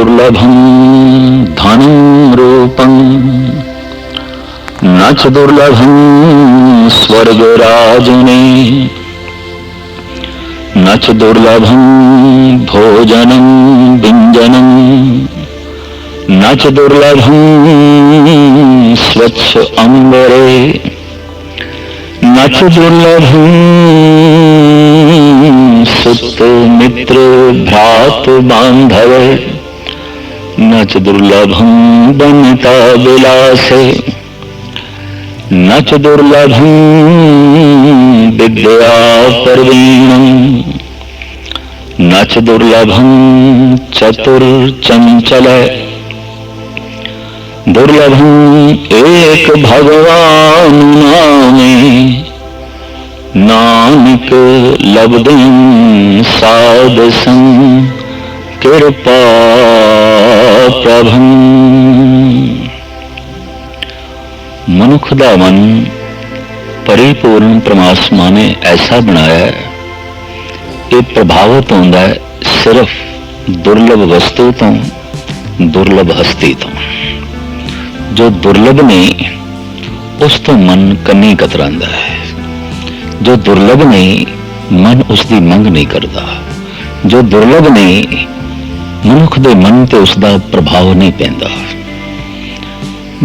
दुर्लभं धनं रूपं न च दुर्लभं स्वर्गराजने न च दुर्लभं भोजनं व्यञ्जनं न च दुर्लभं स्वच्छ अम्बरे न च दुर्लभं सुत मित्र भ्रात बांधव न च दुर्लभं वनिता विलासे न च दुर्लभं विद्या प्रवीणं न च दुर्लभं चतुर्चंचल दुर्लभं एक भगवान नामे नानक लब्धं साध संग कृपा प्रभं। मनुख दा मन परिपूर्ण परमात्मा ने ऐसा बनाया है, ये प्रभावित होता है सिर्फ दुर्लभ वस्तु तो, दुर्लभ हस्ती तो। जो दुर्लभ नहीं उस तो मन कन्नी कतरांदा है, जो दुर्लभ नहीं मन उसकी मंग नहीं करता, जो दुर्लभ नहीं मनुख दे मन ते उसका प्रभाव नहीं पैंदा।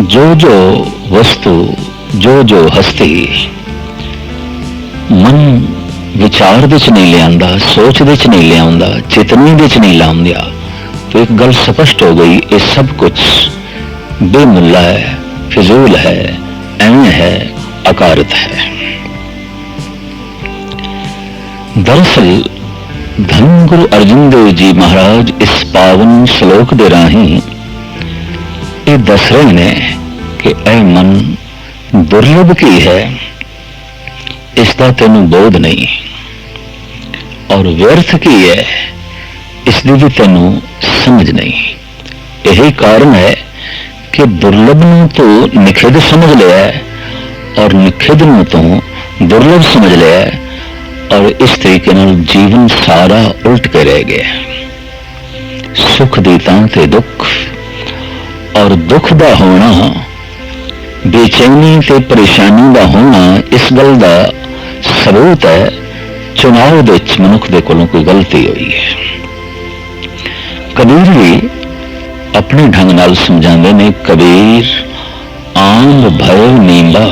जो जो वस्तु जो हस्ती मन विचार दे च नहीं लियांदा, सोच दे च नहीं लियांदा, चेतनी दे च नहीं लांदा, तो एक गल स्पष्ट हो गई, ये सब कुछ बेमुल्ला है, फिजूल है, एवं है, अकारत है। दरअसल धन गुरु अर्जुन देव जी महाराज इस पावन श्लोक दे राही ये दस रहे ने कि ऐ मन दुर्लभ की है, इसका तेनू बोध नहीं, और व्यर्थ की है, इसकी भी तेनू समझ नहीं। यही कारण है कि दुर्लभ नू तो निखिद समझ लिया है और निखिद नू तो दुर्लभ समझ लिया है, और इस तरीके नाल जीवन सारा उल्ट के रह गया। सुख दी तां ते दुख और दुख दा होना, बेचैनी ते परेशानी दा होना, इस गल दा सबूत है चुनाव दे विच मनुख दे कोलों कोई गलती हुई है। कबीर भी अपने ढंग नाल समझाते ने, कबीर आम भयो नींबा,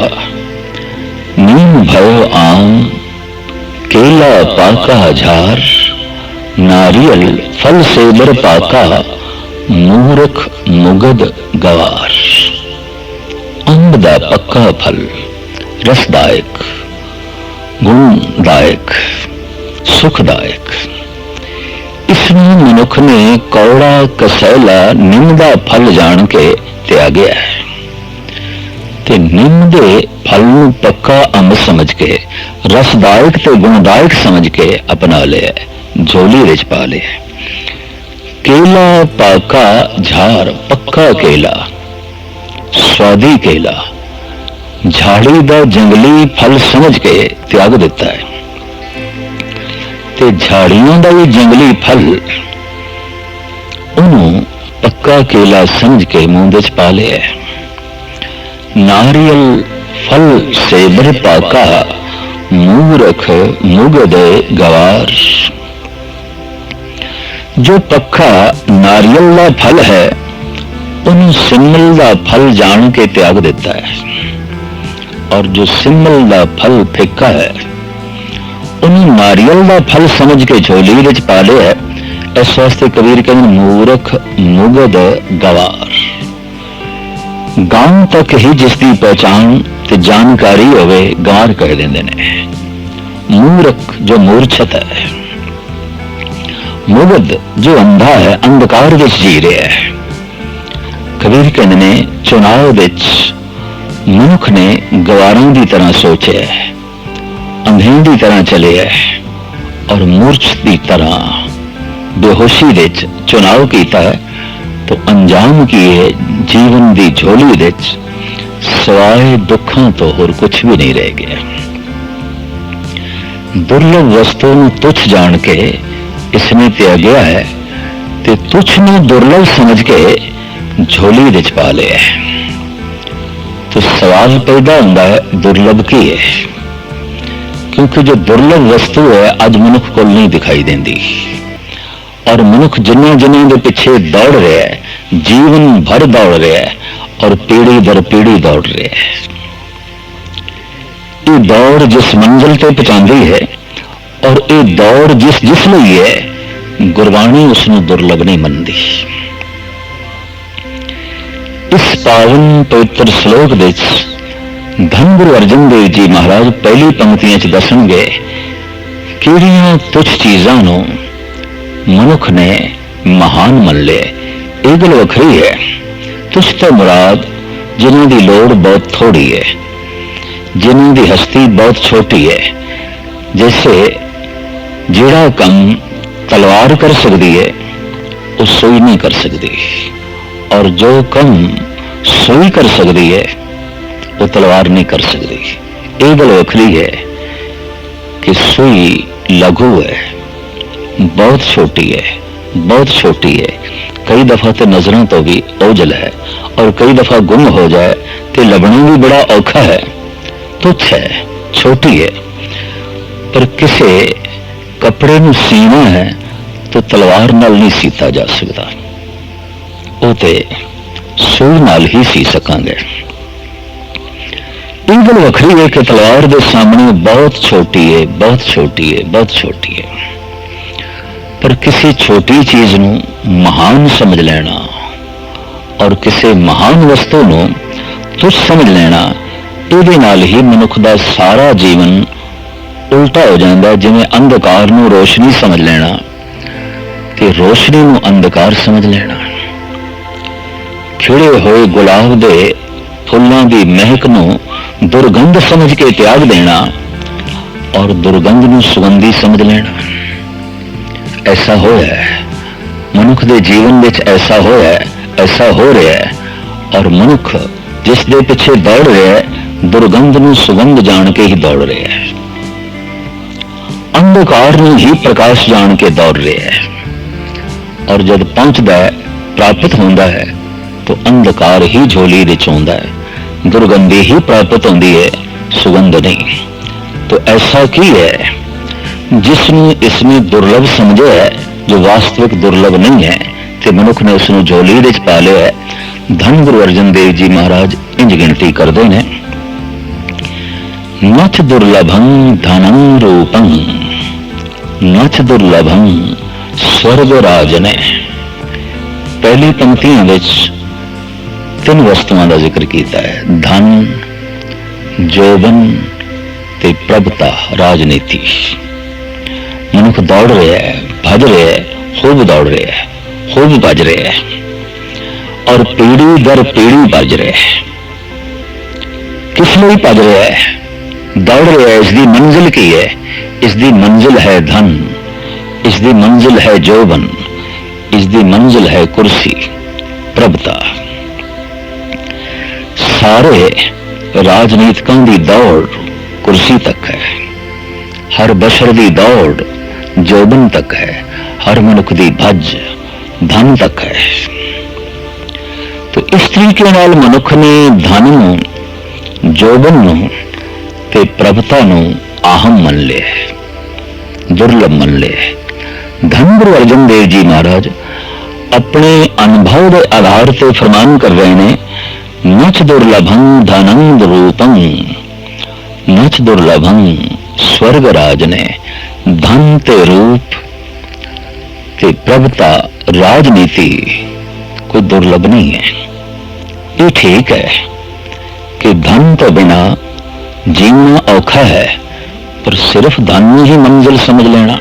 नीम भयो आम, केला पाका झार, नारियल फल सेबर पाका, मूर्ख मुगद गवार। अंब दा पक्का फल रसदायक, गुणदायक, सुखदायक। इसमें मनुख ने कौड़ा कसैला निम दा फल जान के त्यागया है, ते निम दे फल नूं पक्का अंब समझ के, रसदायक ते गुणदायक समझ के अपना लिया, झोली विच पा लिया। केला पाका झार, पक्का केला, स्वादी केला, झाड़ी दा जंगली फल समझ के त्याग दिता है, ते झाड़ियों दा भी जंगली फल उन्होंने पक्का केला समझ के मुंह विच पा लिया। नारियल फल सेबर पाका, मूर्ख मुगद गवार। जो पक्का नारियल का फल है उन्हें सिमल का फल जान के त्याग देता है, और जो सिमल का फल फिक्का है उन्हें नारियल का फल समझ के झोली विच पा लिया। इस वास्ते कबीर कहते मूर्ख मुगद गवार। गांव तक ही जिसकी पहचान ते जानकारी होवे गार कह देंदे ने। मूर्ख जो मूर्छत है, मुगद जो अंधा है, अंधकार विच जी रहा है। कबीर कहते ने चुनाव विच मनुख ने गवारां की तरह सोचे, अंधें की तरह चले है, और मूर्छ की तरह बेहोशी विच चुनाव किया है, तो अंजाम की है जीवन की झोली विच सवाए दुखों तो होर कुछ भी नहीं रह गया। दुर्लभ वस्तु तुच्छ जान के इसने त्यागया है, ਤੇ ਤੁਛ ਨੂੰ ਦੁਰਲਭ ਸਮਝ ਕੇ झोली विच पा लिया। तो सवाल पैदा होता है दुर्लभ की है, क्योंकि जो दुर्लभ वस्तु है अज मनुख को नहीं दिखाई देती, और मनुख जिन्हों जिन्हों के पिछे दौड़ रहा है, जीवन भर दौड़ रहा है और पीढ़ी दर पीढ़ी दौड़ रहा है। ये दौड़ जिस मंजिल ते पहुंचाती है और ये दौड़ जिस लिए है, गुरबाणी उसनूं दुर्लभ नहीं मनती। इस पावन पवित्र श्लोक दे धन गुरु अर्जन देव जी महाराज पहली पंक्तियां च दसणगे किहड़ियां तुच्छ चीज़ां नूं मनुख ने महान मन लिया। यह गल वखरी है, तुच्छ तो मुराद जिन्हां दी लोड़ बहुत थोड़ी है, जिन्हां दी हस्ती बहुत छोटी है। जैसे जिहड़ा काम तलवार कर सकती है वो सुई नहीं कर सकती, और जो कम सुई कर सकती है वो तलवार नहीं कर सकती। ये गल वखरी है कि सुई लघु है, बहुत छोटी है, बहुत छोटी है। कई दफा तो नजरों तो भी ओझल है, और कई दफा गुम हो जाए तो लभना भी बड़ा औखा है। तुच्छ है, छोटी है, पर किसी कपड़े नूं सीना है तो तलवार नाल नहीं सीता जा सकता, वो तो सूई नाल ही सी सकांगे। ये गल वखरी है कि तलवार के सामने बहुत छोटी है, बहुत छोटी है, बहुत छोटी है, पर किसी छोटी चीज नूं महान समझ लेना और किसी महान वस्तु नूं तुच्छ समझ लेना, ये नाल ही मनुख का सारा जीवन उल्टा हो जाता है। जिवें अंधकार नूं रोशनी समझ लेना कि रोशनी नूं अंधकार समझ लेना, खिड़े हुए गुलाब दे फुल्लां दी महक नूं दुर्गंध समझ के त्याग देना और दुर्गंध नूं सुगंधी समझ लेना। ऐसा होया है मनुख दे जीवन विच, ऐसा होया है, ऐसा हो रहा है, और मनुख जिस दे पिछे दौड़ रहा है दुर्गंध नूं सुगंध जान के ही दौड़ रहा है, अंधकार नूं ही प्रकाश जान के दौड़ रहा है, और जब पहुंचता है, प्राप्त होता है, तो अंधकार ही झोली विच आउंदा है, दुर्गंधी ही प्राप्त होती है, सुगंध नहीं। तो ऐसा की है जिसनूं इसने दुर्लभ समझा है, जो वास्तविक दुर्लभ नहीं है, तो मनुख ने उसनूं झोली विच पा लिया है। धन गुरु अर्जन देव जी महाराज इंज गिनती करते हैं, नच दुर्लभं धनं रूपं, नच दुर्लभं स्वर्ग राजने। पहली पंक्तियों में तीन वस्तुओं का जिक्र किया है, धन, जोबन ते प्रभुता, राजनीति। मनुख दौड़ रहा है, भज रहा है, खूब दौड़ रहा है, खूब भज रहा है, और पीढ़ी दर पीढ़ी भज रहा है। किस लिए भज रहा है, दौड़ रहा है? इसकी मंजिल की है? इसकी मंजिल है धन, इसकी मंजिल है जोबन, इसकी मंजिल है कुर्सी, प्रभुता। सारे राजनीतिकों की दौड़ कुर्सी तक है, हर बशर की दौड़ जोबन तक है, हर मनुख की भज धन तक है। तो इस तरीके नाल मनुख ने धन नूं, जोबन नूं ते प्रभुता नूं आहम मन लिया, दुर्लभ मन लिया। धन गुरु अर्जन देव जी महाराज अपने अनुभव के आधार पर फरमान कर रहे हैं, नच दुर्लभं धनं रूपं, नच दुर्लभं स्वर्ग राजने। धन ते रूप ते प्रभुता, राजनीति कोई दुर्लभ नहीं है। ये ठीक है कि धन तो बिना जीना औखा है, पर सिर्फ धन ही मंजिल समझ लेना,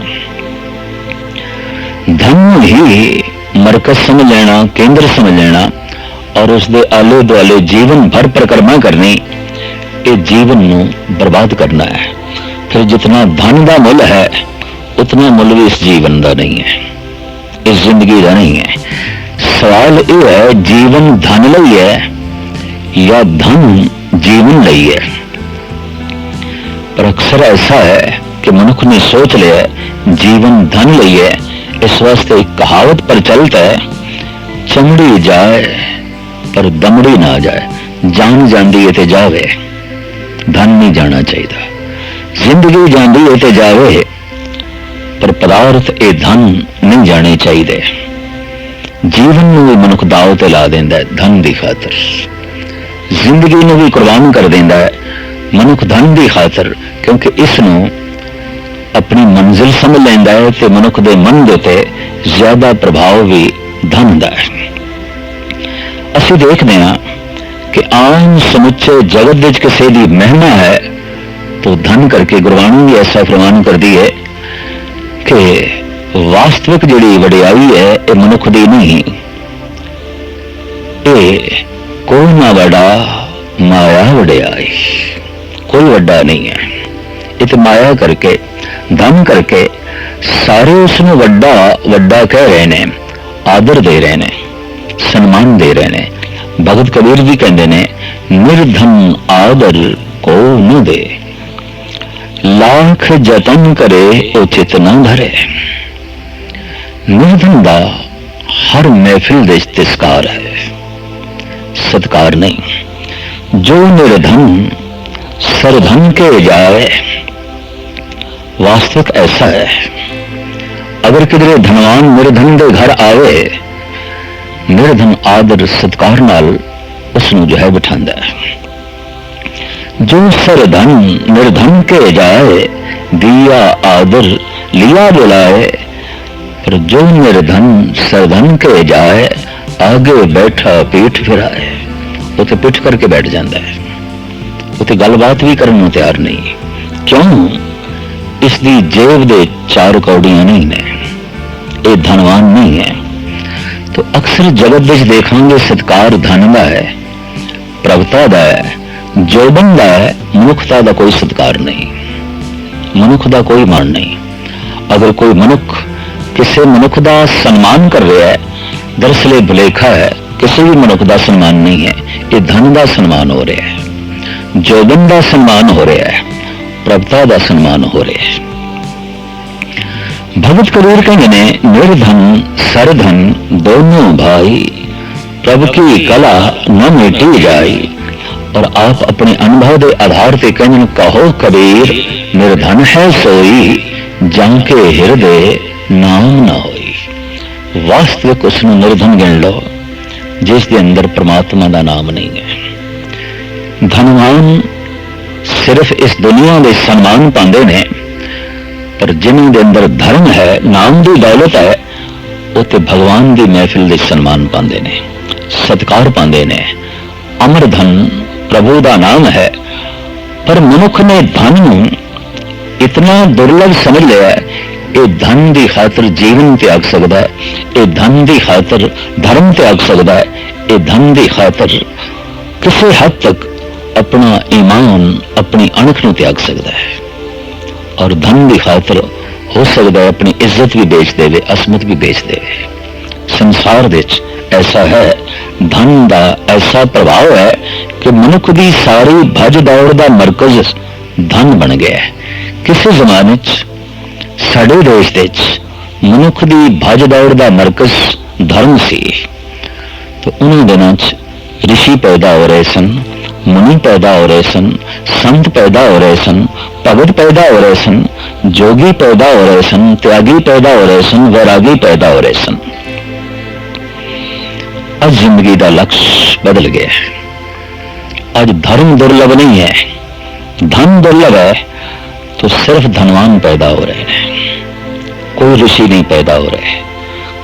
धन ही मरकज समझ लेना, केंद्र समझ लेना, और उसके आले दुआले जीवन भर परिक्रमा करनी, ये जीवन नूं बर्बाद करना है। फिर जितना धन का मुल है उतना मुल भी इस जीवन का नहीं है, इस जिंदगी का नहीं है। सवाल यह है, जीवन धन लई है या धन जीवन लई है? पर अक्सर ऐसा है कि मनुख ने सोच लिया जीवन धन लई है, इस वास्ते एक कहावत प्रचलित है, चमड़ी जाए पर दमड़ी ना जाए, जान जाती है ते जावे, धन नहीं जाना चाहिए। जिंदगी जाती है ते जावे पर पदार्थ ए धन नहीं जाने चाहिए। जीवन में भी मनुख दाव ते ला देंदा है धन की खातर, जिंदगी में भी कुर्बान कर देंदा है मनुख धन की खातर, क्योंकि इसनों अपनी मंजिल समझ लेंदा है ते मनुख दे मन दे उत्ते ज्यादा प्रभाव भी धन दा है। असीं देखते हैं कि आम समुचे जगत विच किसी की महिमा है तो धन करके गुरबाणी भी ऐसा फरमान करती है कि वास्तविक जिहड़ी वडियाई है ये मनुख दी नहीं, ये कोई ना वड़ा माया वडियाई, कोई वड्डा नहीं है। ये तो माया करके धन करके सारे उसनों वड्डा वड्डा कह रहे ने, आदर दे रहे ने, सन्मान दे रहे ने। भगत कबीर भी कहते ने, निर्धन आदर को न दे, लाख जतन करे उचित न धरे। निर्धन दा हर महफिल दे तिस्कार है, सत्कार नहीं। जो निर्धन सरधन के जाए, वास्तविक ऐसा है। अगर किधरे धनवान निर्धन के घर आवे, निर्धन आदर सत्कार नाल उसनू जो है बिठांदा है। जो सरधन निर्धन के जाए, दिया आदर लिया बुलाए, पर जो निर्धन सरधन के जाए, आगे बैठा पीठ फिराए। उसे पिठ करके बैठ जाता है, उसे गलबात भी करने को तैयार नहीं। क्यों? इसकी जेब दे चार कौड़ियां नहीं ने, ये धनवान नहीं है। तो अक्सर जगत विच देखांगे सत्कार धन का है, प्रभुता का है, जोबन का है, मनुखता का कोई सत्कार नहीं, मनुख का कोई मान नहीं। अगर कोई मनुख किसी मनुख का सम्मान कर रहा है, दरअसल भुलेखा है, किसी भी मनुख का सम्मान नहीं है, ये धन का सम्मान हो रहा है, जोबन का सम्मान हो रहा है, प्रभुता का सम्मान हो रहा है। भगत कबीर कहते ने, निर्धन सरधन दोनों भाई, प्रभु की कला न मिटी जाई। और आप अपने अनुभव के आधार से कहने, कहो कबीर निर्धन है सोई, जाके हृदय नाम न होई। वास्तविक उसनू निर्धन गिन लो जिसके अंदर परमात्मा का नाम नहीं है। धनवान सिर्फ इस दुनिया में सम्मान पाते ने, पर जिन्हों के अंदर धर्म है, नाम की दौलत है, वो तो भगवान की महफिल के सम्मान पाते ने, सत्कार पाते ने। अमर धन प्रभु का नाम है, पर मनुख ने धन इतना दुर्लभ समझ लिया है, ये धन की खातर जीवन त्याग सकता है, ये धन की खातर धर्म त्याग सकता है, ये धन की खातर किसी हद तक अपना ईमान, अपनी अणख को त्याग सकता है। और धन की खातर हो सकता है अपनी इज्जत भी बेच देवे, असमत भी बेच देवे। संसार विच ऐसा है, धन का ऐसा प्रभाव है कि मनुख की सारी भज दौड़ का मरकज धन बन गया है। किसी जमाने साडे देश विच मनुख की भज दौड़ का मरकज धर्म सी, तो उन्होंने दिनों ऋषि पैदा हो रहे सन, मुनि पैदा हो रहे सन, संत पैदा हो रहे सन, भगत पैदा हो रहे सन, जोगी पैदा हो रहे सन, त्यागी पैदा हो रहे सन, वैरागी पैदा हो रहे सन। आज जिंदगी का लक्ष्य बदल गया है। आज धर्म दुर्लभ नहीं है, धन दुर्लभ है, तो सिर्फ धनवान पैदा हो रहे हैं। कोई ऋषि नहीं पैदा हो रहे,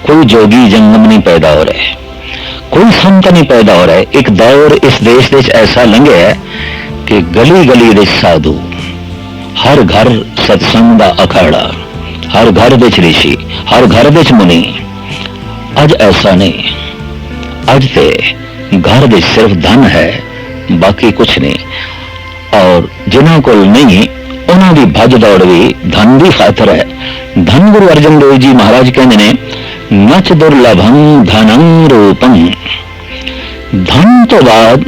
कोई जोगी जंगम नहीं पैदा हो रहे, कोई संत नहीं पैदा हो रहा है। एक दौर इस देश में ऐसा लंघे है कि गली गली दे साधु, हर घर सत्संग का अखाड़ा, हर घर विच ऋषि, हर घर विच मुनि। अज ऐसा नहीं, अज ते घर विच सिर्फ धन है, बाकी कुछ नहीं। और जिन्हों को नहीं, उन्होंने भज दौड़ भी धन की खातर है। धन गुरु अर्जन देव जी महाराज कहते ने, नच दुर्लभम धनम रूपम। धन तो बाद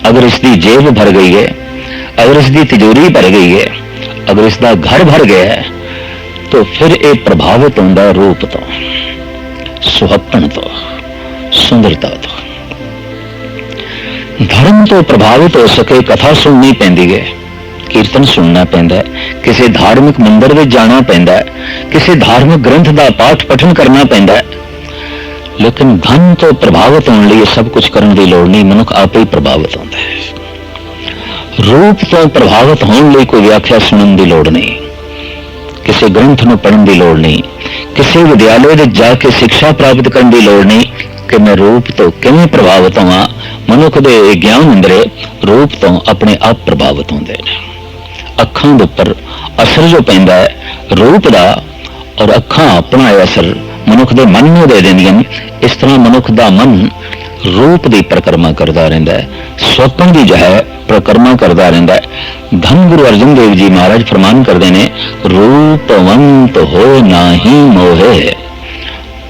अगर इसकी जेब भर गई है, अगर इसकी तिजोरी भर गई है, अगर इसका घर भर गया है, तो फिर ये प्रभावित होंदा रूप तो, सुहपण तो, सुंदरता तो। धर्म तो प्रभावित हो सके कथा सुननी पैंदी है, कीर्तन सुनना पैंदा है, किसी धार्मिक मंदिर में जाना पैंदा है, किसी धार्मिक ग्रंथ का पाठ पठन करना पैंदा है। लेकिन धन तो प्रभावित होने लिए सब कुछ करने की लोड़ नहीं, मनुख आप ही प्रभावित होता है। रूप तो प्रभावित होने लिए कोई व्याख्या सुनने की लोड़ नहीं, किसी ग्रंथ को पढ़ने की लोड़ नहीं, किसी विद्यालय में जाके शिक्षा प्राप्त करने की लोड़ नहीं कि मैं रूप तो किवें प्रभावित होवां। मनुख के ज्ञान अंदर रूप तो अपने आप प्रभावित होंदे ने। अखां दे उपर असर जो पैंदा है रूप का, और अखां अपना असर मनुख के मन में दे देंदियां। इस तरह मनुख का मन रूप की परिक्रमा करता रहता है, स्वप्न की जो है परिक्रमा करता रहता है। धन गुरु अर्जन देव जी महाराज फरमान करते हैं, रूपवंत हो नाही मोहे,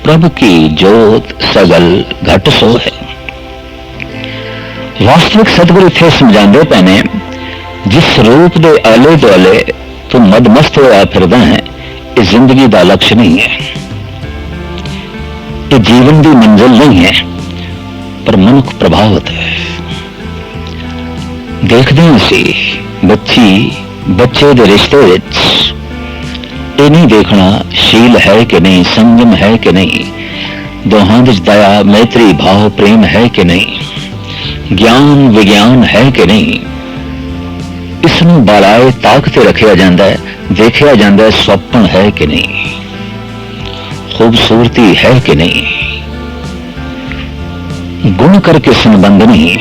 प्रभु की जोत सगल घट सो है। वास्तविक सतगुरु इत्थे समझाते पे ने, जिस रूप के आले दुआले तू मदमस्त होया फिरदा है, ये जिंदगी का लक्ष्य नहीं है, ये जीवन की मंजिल नहीं है, पर मनुख प्रभावित है। देखते हैं असी बच्चे के रिश्ते ये नहीं देखना शील है कि नहीं, संयम है कि नहीं, दोहां विच दया मैत्री भाव प्रेम है कि नहीं, ज्ञान विज्ञान है कि नहीं। इसनूं बालाए ताक ते रखिया जाता है, देखिया जाता है स्वप्न है कि नहीं, खूबसूरती है कि नहीं। गुण करके संबंध नहीं,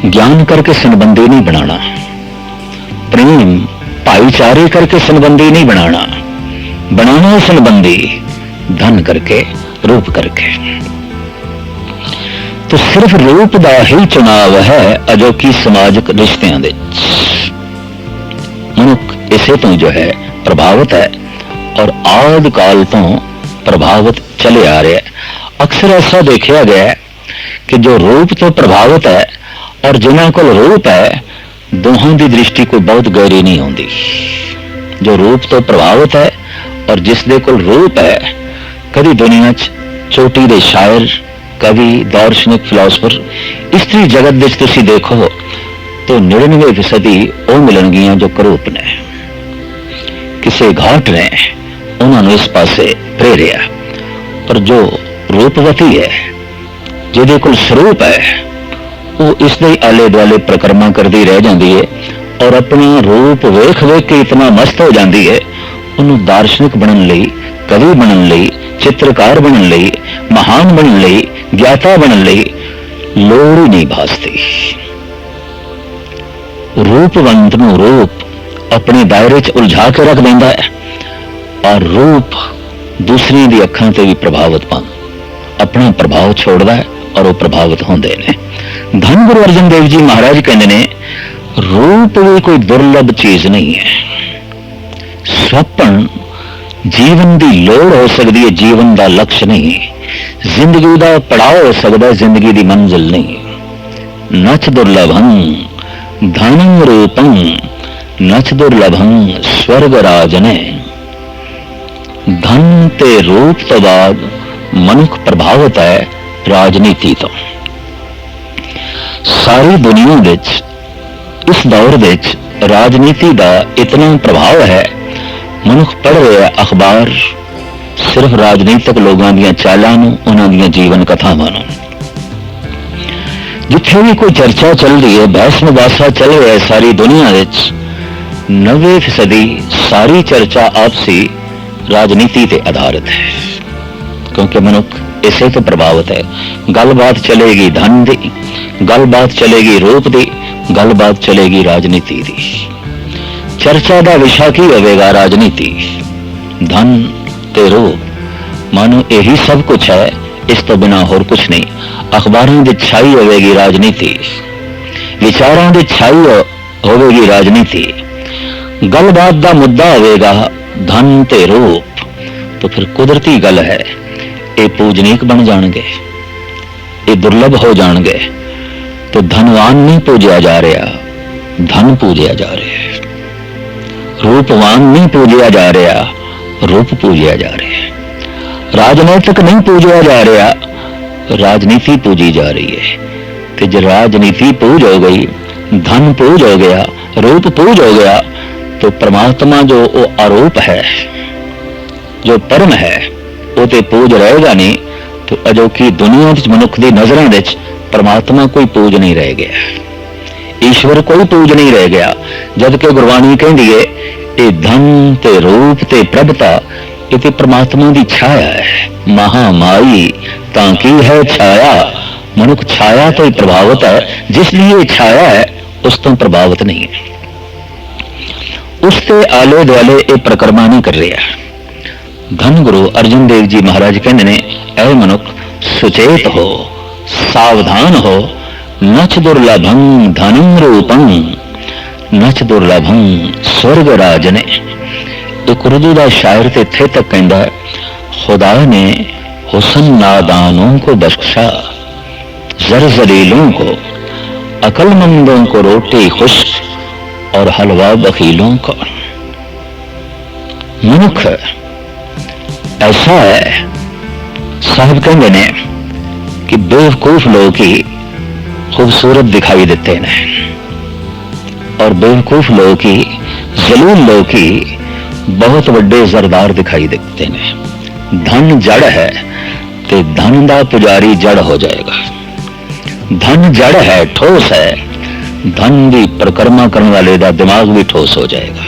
ज्ञान करके संबंधी नहीं बनाना, प्रेम भाईचारे करके संबंधी नहीं बनाना संबंधी धन करके रूप करके। तो सिर्फ रूप का ही चुनाव है अजोकी समाजिक रिश्तियां दे। मनुख इसे तो जो है प्रभावित है और आदि काल तो प्रभावित चले आ रहे हैं। अक्सर ऐसा देखा गया है कि जो रूप तो प्रभावित है और जिन्हों को रूप है, दोहां की दृष्टि कोई बहुत गहरी नहीं होती। जो रूप तो प्रभावित है और जिसदे कोल रूप है, कभी दुनिया चोटी दे शायर, कवि, दार्शनिक, फिलोसफर, स्त्री जगत विच तुसीं देखो तो 99% वो मिलणगियां जो करूप ने, किसी घाट ने उन्होंने इस पासे प्रेरिया। पर जो रूपवती है, जिहदे कोल स्वरूप है, वो इसदे आले दुआले परिक्रमा करती रह जाती है और अपना रूप वेख वेख के इतना मस्त हो जाती है, उन्होंने दार्शनिक बनने लई, कवि बनने लई, चित्रकार बनने लई, महान बनने लई, ज्ञाता बनने लई लोड़ ही नहीं भासती। रूपवंत नूं रूप अपने दायरे च उलझा के रख देंदा है और रूप दूसरियों की अखां ते भी प्रभावित अपना प्रभाव छोड़ता है और वो प्रभावित होंदे ने। धन गुरु अर्जन देव जी महाराज कहते हैं, रूप भी कोई दुर्लभ चीज नहीं है। स्वप्न जीवन की लोड़ हो सकती है, जीवन का लक्ष्य नहीं। जिंदगी का पड़ाव हो सकता है, जिंदगी की मंजिल नहीं। नच दुर्लभं धनम रूपं नच दुर्लभं स्वर्ग राजने। धन ते रूप तो बाद मनुख प्रभावित है राजनीति तो। सारी दुनिया विच इस दौर विच राजनीति का इतना प्रभाव है, मनुख पढ़ रहे हैं अखबार सिर्फ राजनीतिक लोगों दी चालां नूं, उन्हां दी जीवन कथावां नूं। जिथे भी कोई चर्चा चल रही है, बहस मुबासा चल रहा है सारी दुनिया विच, 90% सारी चर्चा आपसी राजनीति ते आधारित है। क्योंकि मनुख इसे तो प्रभावित है। गलबात चलेगी धन की, गलबात चलेगी रूप की, गलबात चलेगी राजनीति की। चर्चा का विषय की होगा राजनीति, धन ते रूप, मानो यही सब कुछ है, इस तो बिना होर कुछ नहीं। अखबारों की छाई होगी राजनीति, विचारों की छाई होगी राजनीति, गलबात का मुद्दा होगा धन ते रूप, तो फिर कुदरती गल है ये पूजनीक बन जाएंगे, ये दुर्लभ हो जाएंगे। तो धनवान नहीं पूजया जा रहा, धन पूजया जा रहा है। रूपवान नहीं पूजया जा रहा, रूप पूजिया जा रहा है। राजनीतिक नहीं पूजिया जा रहा, राजनीति पूजी जा रही है। तो जो राजनीति पूज हो गई, धन पूज हो गया, रूप पूज हो गया, तो परमात्मा जो वो आरोप है, जो परम है, वो तो पूज रहेगा नहीं। तो अजोकी दुनिया मनुख की नजरों में परमात्मा कोई पूज नहीं रह गया, ईश्वर कोई पूज नहीं रह गया। जबकि गुरबाणी कहती है ये धन ते रूप ते प्रभता ये तो परमात्मा की छाया है। महामाई ताकि है छाया, मनुख छाया तो ही प्रभावित है, जिसलिए छाया है उस तो प्रभावित नहीं है, उसके आले दुआले ये परिक्रमा नहीं कर रहा। धन गुरु अर्जुन देव जी महाराज कहते ने, ऐ मनुख सुचेत हो, सावधान हो, नच दुर्लभं धनम रूपं नच दुर्लभं स्वर्ग राजने। एक उर्दू का शायर तो इत्थे तक कहता है, खुदा ने हुसन नादानों को बख्शा, जर जलीलों को, अकलमंदों को रोटी खुश और हलवा बखीलों को। मनुख ऐसा है, साहब कहते ने कि बेवकूफ लोग ही खूबसूरत दिखाई देते हैं और बेवकूफ लोग ही, जलील लोग ही बहुत बड़े जरदार दिखाई देते हैं। धन जड़ है तो धन का पुजारी जड़ हो जाएगा। धन जड़ है, ठोस है, धन की परिक्रमा करने वाले का दिमाग भी ठोस हो जाएगा,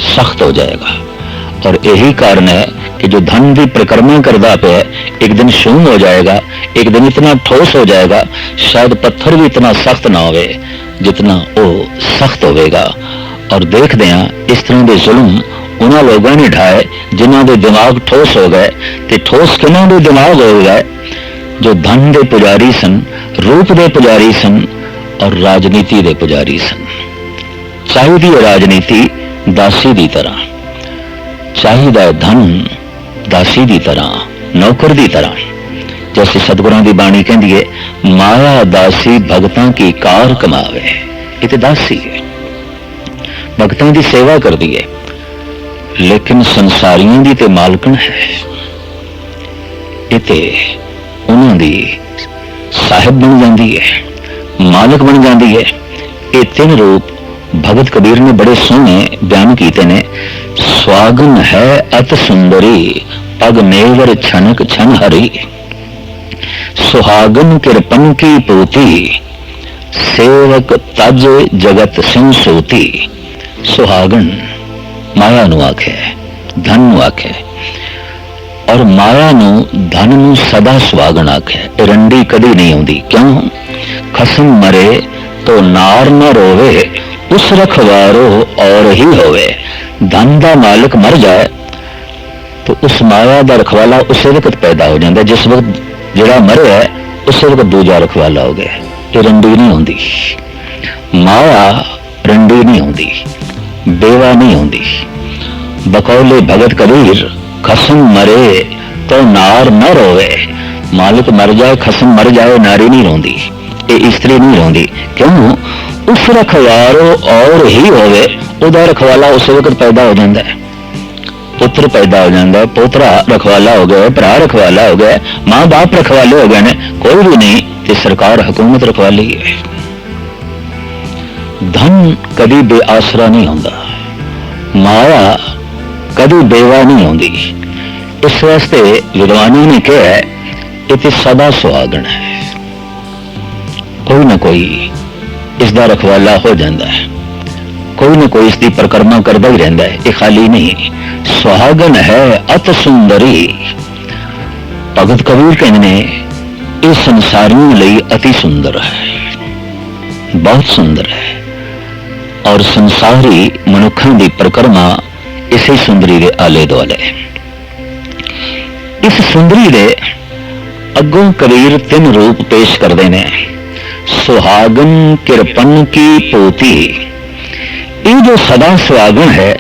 सख्त हो जाएगा। और यही कारण है कि जो धन की परिक्रमा करता पे एक दिन शून्य हो जाएगा, एक दिन इतना ठोस हो जाएगा, शायद पत्थर भी इतना सख्त ना होवे जितना वो सख्त होवेगा। और देखते हैं इस तरह के जुल्म उन्होंने लोगों ने ढाए जिन्हों के दिमाग ठोस हो गए। तो ठोस किन्हों के दिमाग हो गए? जो धन के पुजारी सन, रूप के पुजारी सन और राजनीति के पुजारी सन। चाहिए राजनीति दासी की तरह, चाहिए धन दासी की तरह, नौकर की तरह। जैसे सतगुरां की बाणी कहती है, माया दासी भगतां की कार कमावे। ये तो दासी है, भगतां की सेवा करती है, लेकिन संसारियों की तो मालकन है। ये तो उन्होंने साहिब बन जाती है, मालक बन जाती है। ये तीन रूप भगत कबीर ने बड़े सोहने बयान किए ने। स्वागन है अत सुंदरी, पग नेवर छनक छन हरी। सुहागन किरपन की पोती, सेवक तज जगत सिंह सोती। सुहागन माया नू आखे, धन नू आखे, और माया नू धन नू सदा सुहागन आखे। रंडी कदी नहीं आउंदी। क्यों? खसम मरे तो नार न रोवे, उस रखवारो और ही होवे। धन का मालिक मर जाए तो उस माया का रखवाला उस वक्त पैदा हो जाता है, जिस वक्त जरा मरे है उस वक्त दूजा रखवाला हो गया। ये रंडी नहीं होंदी, माया रंडी नहीं होंदी, बेवा नहीं होंदी। बकौले भगत कबीर, खसम मरे तो नार न रोवे। मालिक मर जाए, खसम मर जाए, नारी नहीं रोंदी, ये स्त्री नहीं रोंदी। क्यों? उस रखवारो और ही होवे, उदा रखवाला उस वक्त पैदा हो जाता है। पुत्र पैदा हो जाता है, पोतरा रखवाला हो गया, भरा रखवाला हो गया, माँ बाप रखवाले हो गए ने, कोई भी नहीं कि सरकार हुकूमत रखवाली है। धन कभी बेआसरा नहीं होता, माया कभी बेवा नहीं होती। इस वास्ते विद्वानों ने कहा है ये सदा सुहागन है, कोई ना कोई इसका रखवाला हो जाता है, कोई ना कोई इसकी परिक्रमा करता ही रहता है। ये खाली नहीं, सुहागन है अत सुंदरी। भगत कबीर कहते ने ये संसारियों लिए अति सुंदर है, बहुत सुंदर है। और संसारी मनुखों की परिक्रमा इसी सुंदरी के आले दुआले। इस सुंदरी के अगों कबीर तीन रूप पेश करते हैं। सुहागन किरपन की पोती, ये जो सदा सुहागन है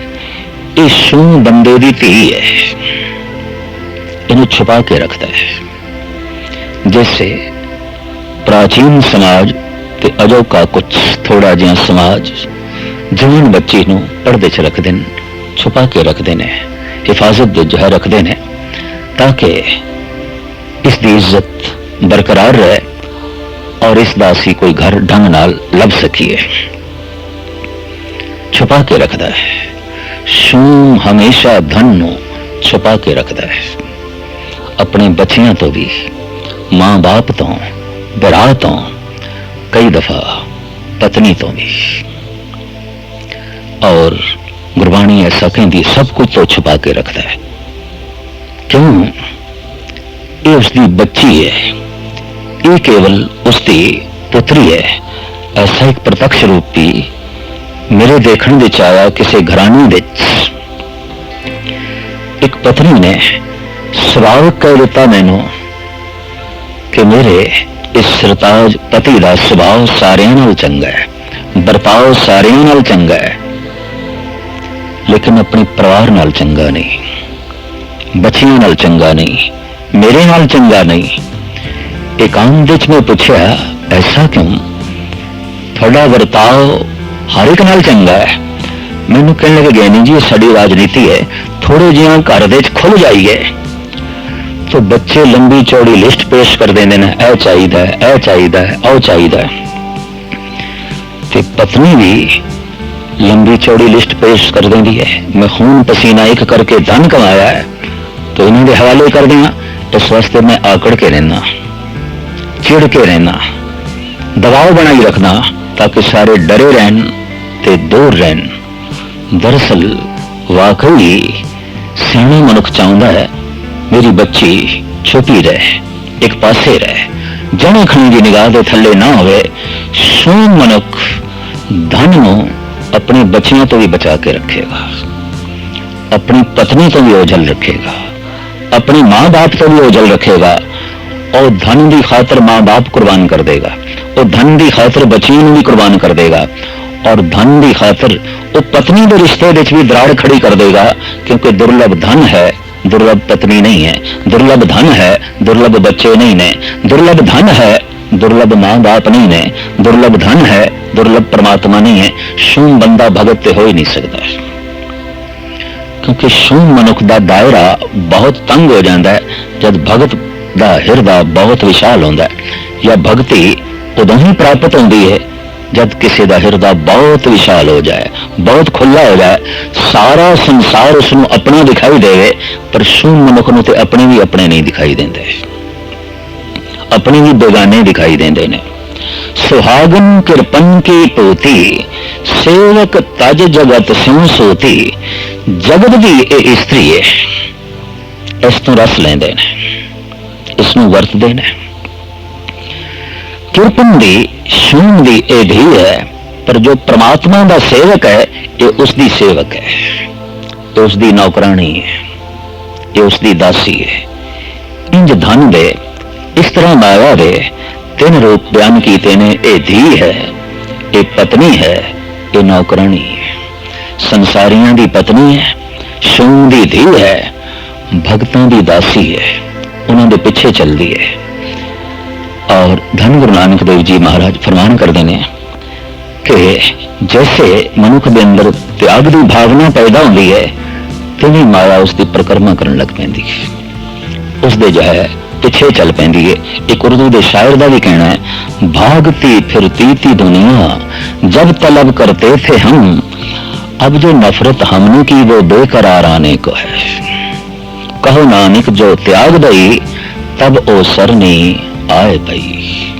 ये शूं बंदे की धी है, इन्हें छुपा के रखता है। जैसे प्राचीन समाज ते अजोका कुछ थोड़ा जिहा समाज जवान बच्ची नूं पर्दे च रखते हैं, छुपा के रखते हैं। हिफाजत जो है रखते हैं ताकि इसकी इज्जत बरकरार रहे और इसका असी कोई घर ढंग नाल लभ सकीए। छुपा के रखता है, शूम हमेशा धन नूं छुपा के रखता है, अपने बच्चियां तो भी, मां बाप तो, भरा तो, कई दफा पत्नी तो भी। और गुरबाणी ऐसा कहती सब कुछ तो छुपा के रखता है। क्यों? ये उसकी बच्ची है, ये केवल उसकी पुत्री है। ऐसा एक प्रत्यक्ष रूपी मेरे देखने विच आया किसी घराने विच एक पत्नी ने सवाल कह दिता मैनू कि मेरे इस सरताज पति का सुभाव सारियां नाल चंगा है, बर्ताव सारियां नाल चंगा है, लेकिन अपने परिवार नाल चंगा नहीं, बच्चियां नाल चंगा नहीं, मेरे नाल चंगा नहीं। एकांत विच मैं पूछा ऐसा क्यों? थोड़ा बर्ताव हर एक नाल चंगा है। मैनू कहने लगे ज्ञानी जी साड़ी राजनीति है, थोड़े जिहा घर दे खुल जाइए तो बच्चे लंबी चौड़ी लिस्ट पेश कर देंगे ने, ऐ चाहिदा है, ऐ चाहिदा है, ओ चाहिदा है। ते पत्नी भी लंबी चौड़ी लिस्ट पेश कर देंदी है। मैं खून पसीना एक करके धन कमाया है तो इन्होंने हवाले कर दिया। इस वास्ते मैं आकड़ के रहना, चिड़ के रहना, दबाव बनाई रखना ताकि सारे डरे रहन ते दूर रहन। दरअसल वाकई सियाणा मनुख चाहता है मेरी बच्ची छुपी रहे, एक पासे रहे, जने खणी की निगाह के थले ना होवे। सूम मनुख धन नूं अपनी बच्चियों तो भी बचा के रखेगा, अपनी पत्नी तो भी ओझल रखेगा, अपने मां बाप तो भी ओझल रखेगा और धन की खातर मां बाप कुर्बान कर देगा, और धन की खातर बच्चियों भी कुर्बान कर देगा, और धन की खातर वो पत्नी के रिश्ते भी दराड़ खड़ी कर देगा। क्योंकि दुर्लभ धन है, दुर्लभ पत्नी नहीं है, दुर्लभ धन है, दुर्लभ बच्चे नहीं ने, दुर्लभ धन है, दुर्लभ मां बाप नहीं ने, दुर्लभ धन है, दुर्लभ परमात्मा नहीं है। शूम बंदा भगत ते हो ही नहीं सकता, क्योंकि शूम मनुख का दायरा बहुत तंग हो जाता है जब भगत का हिरदा बहुत विशाल होता है। या भगति उदों ही प्राप्त होती है जब किसी का हिरदा बहुत विशाल हो जाए, बहुत खुला हो जाए, सारा संसार उसनों अपना दिखाई देवे, पर शूम मनुख नूं ते अपने भी अपने नहीं दिखाई देंदे, अपने भी बेगाने दिखाई देंदे ने। सुहागन किरपन की पोती, सेवक तज जगत स्यों सोती। जगत भी ये स्त्री है, इस तो रस लेंदे ने, इसनों वरतदे ने। किरपन दी शूम दी ये धी है, पर जो परमात्मा का सेवक है ये उसकी सेवक है, ये उसकी नौकरानी है, ये उसकी दासी है। इंज धन दे इस तरह माया दे तीन रूप बयान कीते ने। ये धी है, ये पत्नी है, ये नौकरानी है। संसारियों की पत्नी है, शूम की धी है, भगतों की दासी है, उन्होंने पिछे चलती है। और धन गुरु नानक देव जी महाराज फरमान करते हैं कि जैसे मनुख के अंदर त्याग की भावना पैदा होती है, तिवें माया उसकी परिक्रमा करने लग पैंदी है, उसके जो है पिछे चल पैंदी है। एक उर्दू के शायर का भी कहना है, भागती फिरती थी दुनिया जब तलब करते थे हम, अब जो नफरत हमने की वो बेकरार आने को है। कहो नानक जो त्याग दई तब ओ सरनी आए भई।